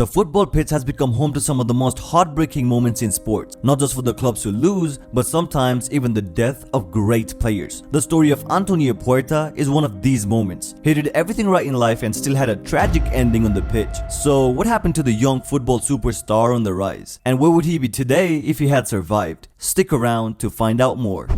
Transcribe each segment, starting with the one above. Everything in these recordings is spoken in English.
The football pitch has become home to some of the most heartbreaking moments in sports, not just for the clubs who lose, but sometimes even the death of great players. The story of Puerta is one of these moments. He did everything right in life and still had a tragic ending on the pitch. So what happened to the young football superstar on the rise? And where would he be today if he had survived? Stick around to find out more.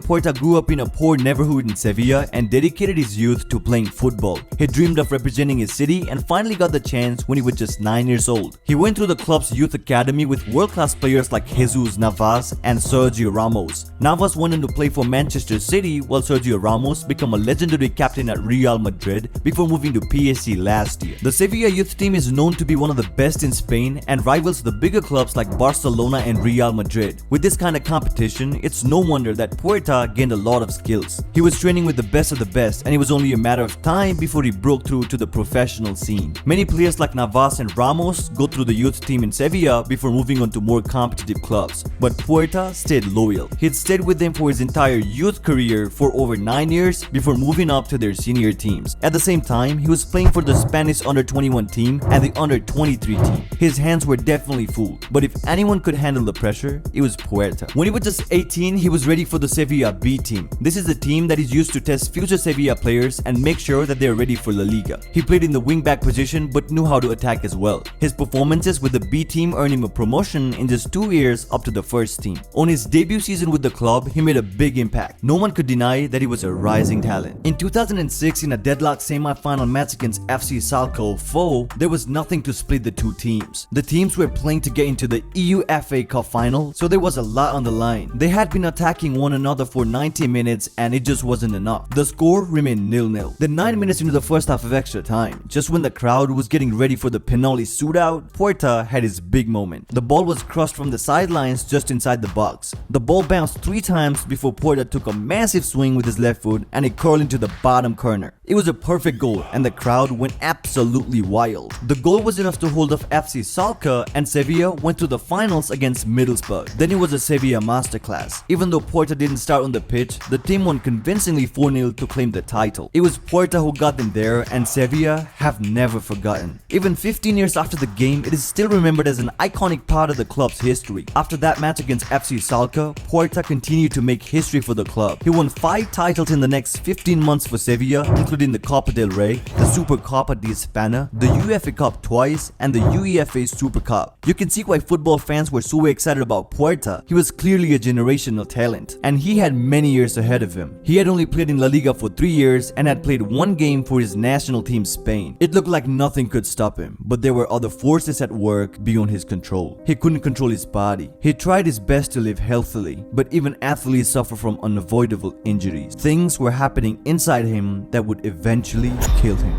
Puerta grew up in a poor neighborhood in Sevilla and dedicated his youth to playing football. He dreamed of representing his city and finally got the chance when he was just 9 years old. He went through the club's youth academy with world-class players like Jesus Navas and Sergio Ramos. Navas went on to play for Manchester City, while Sergio Ramos became a legendary captain at Real Madrid before moving to PSG last year. The Sevilla youth team is known to be one of the best in Spain and rivals the bigger clubs like Barcelona and Real Madrid. With this kind of competition, it's no wonder that Puerta gained a lot of skills. He was training with the best of the best, and it was only a matter of time before he broke through to the professional scene. Many players like Navas and Ramos go through the youth team in Sevilla before moving on to more competitive clubs, but Puerta stayed loyal. He'd stayed with them for his entire youth career for over 9 years before moving up to their senior teams. At the same time, he was playing for the Spanish under-21 team and the under-23 team. His hands were definitely full, but if anyone could handle the pressure, it was Puerta. When he was just 18, he was ready for the Sevilla B team. This is the team that is used to test future Sevilla players and make sure that they are ready for La Liga. He played in the wing-back position but knew how to attack as well. His performances with the B team earned him a promotion in just 2 years up to the first team. On his debut season with the club, he made a big impact. No one could deny that he was a rising talent. In 2006, in a deadlock semi-final match against FC Salco foe, there was nothing to split the two teams. The teams were playing to get into the EU FA Cup final, so there was a lot on the line. They had been attacking one another for 90 minutes and it just wasn't enough. The score remained 0-0. Then 9 minutes into the first half of extra time, just when the crowd was getting ready for the penalty shootout, Puerta had his big moment. The ball was crushed from the sidelines just inside the box. The ball bounced 3 times before Puerta took a massive swing with his left foot and it curled into the bottom corner. It was a perfect goal and the crowd went absolutely wild. The goal was enough to hold off FC Salca and Sevilla went to the finals against Middlesbrough. Then it was a Sevilla masterclass. Even though Puerta didn't start on the pitch, the team won convincingly 4-0 to claim the title. It was Puerta who got them there and Sevilla have never forgotten. Even 15 years after the game, it is still remembered as an iconic part of the club's history. After that match against FC Salca, Puerta continued to make history for the club. He won 5 titles in the next 15 months for Sevilla, including the Copa del Rey, the Supercopa de España, the UEFA Cup twice, and the UEFA Super Cup. You can see why football fans were so excited about Puerta. He was clearly a generational talent, and he had many years ahead of him. He had only played in La Liga for 3 years and had played 1 game for his national team Spain. It looked like nothing could stop him, but there were other forces at work beyond his control. He couldn't control his body. He tried his best to live healthily, but even athletes suffer from unavoidable injuries. Things were happening inside him that would eventually kill him.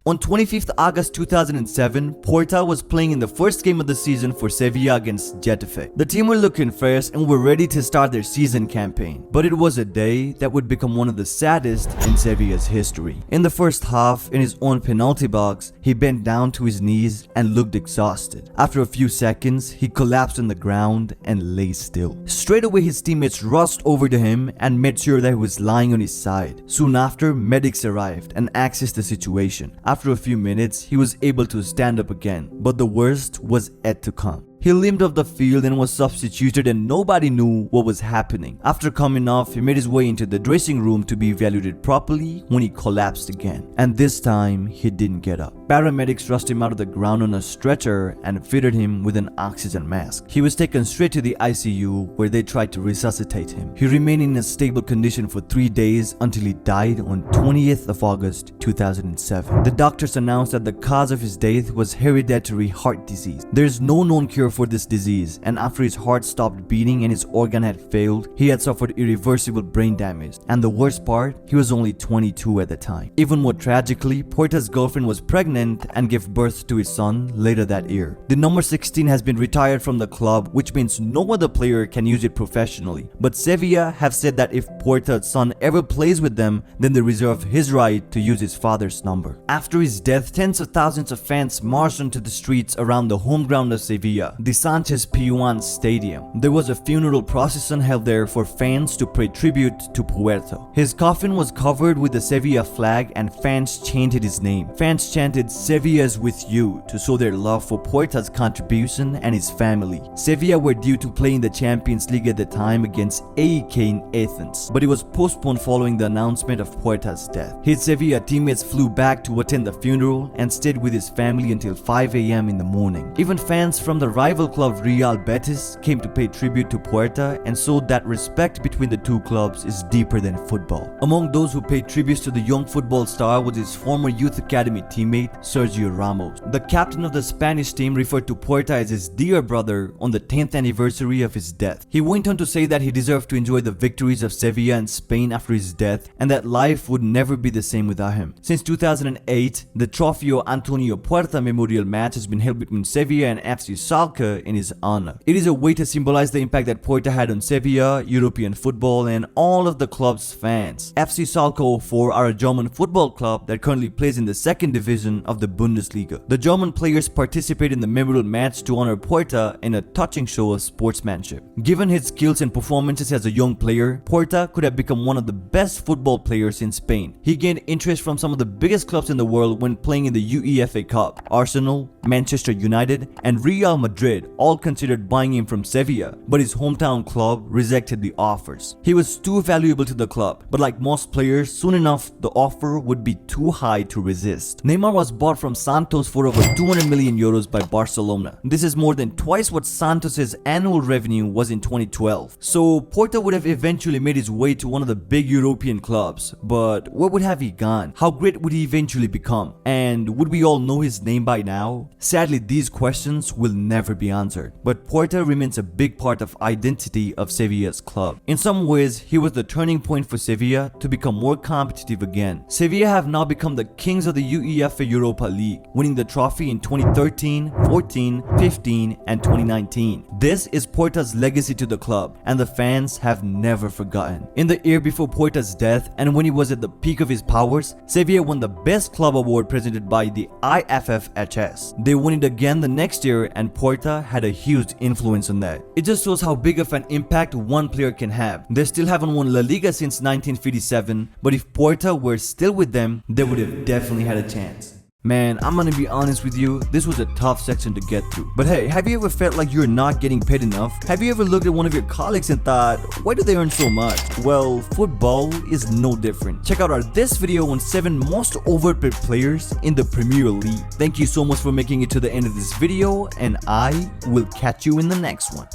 On 25th August 2007, Puerta was playing in the first game of the season for Sevilla against Getafe. The team were looking fresh and were ready to start their season campaign, but it was a day that would become one of the saddest in Sevilla's history. In the first half, in his own penalty box, he bent down to his knees and looked exhausted. After a few seconds, he collapsed on the ground and lay still. Straight away, his teammates rushed over to him and made sure that he was lying on his side. Soon after, medics arrived and assessed the situation. After a few minutes, he was able to stand up again, but the worst was yet to come. He limped off the field and was substituted and nobody knew what was happening. After coming off, he made his way into the dressing room to be evaluated properly when he collapsed again. And this time, he didn't get up. Paramedics rushed him out of the ground on a stretcher and fitted him with an oxygen mask. He was taken straight to the ICU where they tried to resuscitate him. He remained in a stable condition for 3 days until he died on 20th of August 2007. The doctors announced that the cause of his death was hereditary heart disease. There is no known cure for this disease, and after his heart stopped beating and his organ had failed, he had suffered irreversible brain damage. And the worst part, he was only 22 at the time. Even more tragically, Puerta's girlfriend was pregnant talent and gave birth to his son later that year. The number 16 has been retired from the club, which means no other player can use it professionally. But Sevilla have said that if Puerta's son ever plays with them, then they reserve his right to use his father's number. After his death, tens of thousands of fans marched onto the streets around the home ground of Sevilla, the Sanchez Pizjuan Stadium. There was a funeral procession held there for fans to pay tribute to Puerta. His coffin was covered with the Sevilla flag and fans chanted his name. Fans chanted "Sevilla's with you" to show their love for Puerta's contribution and his family. Sevilla were due to play in the Champions League at the time against AEK in Athens, but it was postponed following the announcement of Puerta's death. His Sevilla teammates flew back to attend the funeral and stayed with his family until 5 a.m. in the morning. Even fans from the rival club Real Betis came to pay tribute to Puerta and showed that respect between the two clubs is deeper than football. Among those who paid tributes to the young football star was his former youth academy teammate Sergio Ramos. The captain of the Spanish team referred to Puerta as his dear brother on the 10th anniversary of his death. He went on to say that he deserved to enjoy the victories of Sevilla and Spain after his death and that life would never be the same without him. Since 2008, the Trofeo Antonio Puerta Memorial match has been held between Sevilla and FC Schalke in his honor. It is a way to symbolize the impact that Puerta had on Sevilla, European football, and all of the club's fans. FC Schalke 04 are a German football club that currently plays in the second division of the Bundesliga. The German players participate in the memorial match to honor Puerta in a touching show of sportsmanship. Given his skills and performances as a young player, Puerta could have become one of the best football players in Spain. He gained interest from some of the biggest clubs in the world when playing in the UEFA Cup. Arsenal, Manchester United, and Real Madrid all considered buying him from Sevilla, but his hometown club rejected the offers. He was too valuable to the club, but like most players, soon enough the offer would be too high to resist. Neymar was bought from Santos for over 200 million euros by Barcelona. This is more than twice what Santos's annual revenue was in 2012. So Puerta would have eventually made his way to one of the big European clubs, but where would have he gone? How great would he eventually become? And would we all know his name by now? Sadly, these questions will never be answered, but Puerta remains a big part of identity of Sevilla's club. In some ways, he was the turning point for Sevilla to become more competitive again. Sevilla have now become the kings of the UEFA Europa League, winning the trophy in 2013, 14, 15, and 2019. This is Puerta's legacy to the club, and the fans have never forgotten. In the year before Puerta's death, and when he was at the peak of his powers, Sevilla won the Best Club Award presented by the IFFHS. They won it again the next year, and Puerta had a huge influence on that. It just shows how big of an impact one player can have. They still haven't won La Liga since 1957, but if Puerta were still with them, they would have definitely had a chance. Man, I'm gonna be honest with you, this was a tough section to get through. But hey, have you ever felt like you're not getting paid enough? Have you ever looked at one of your colleagues and thought, why do they earn so much? Well, football is no different. Check out our this video on 7 most overpaid players in the Premier League. Thank you so much for making it to the end of this video, and I will catch you in the next one.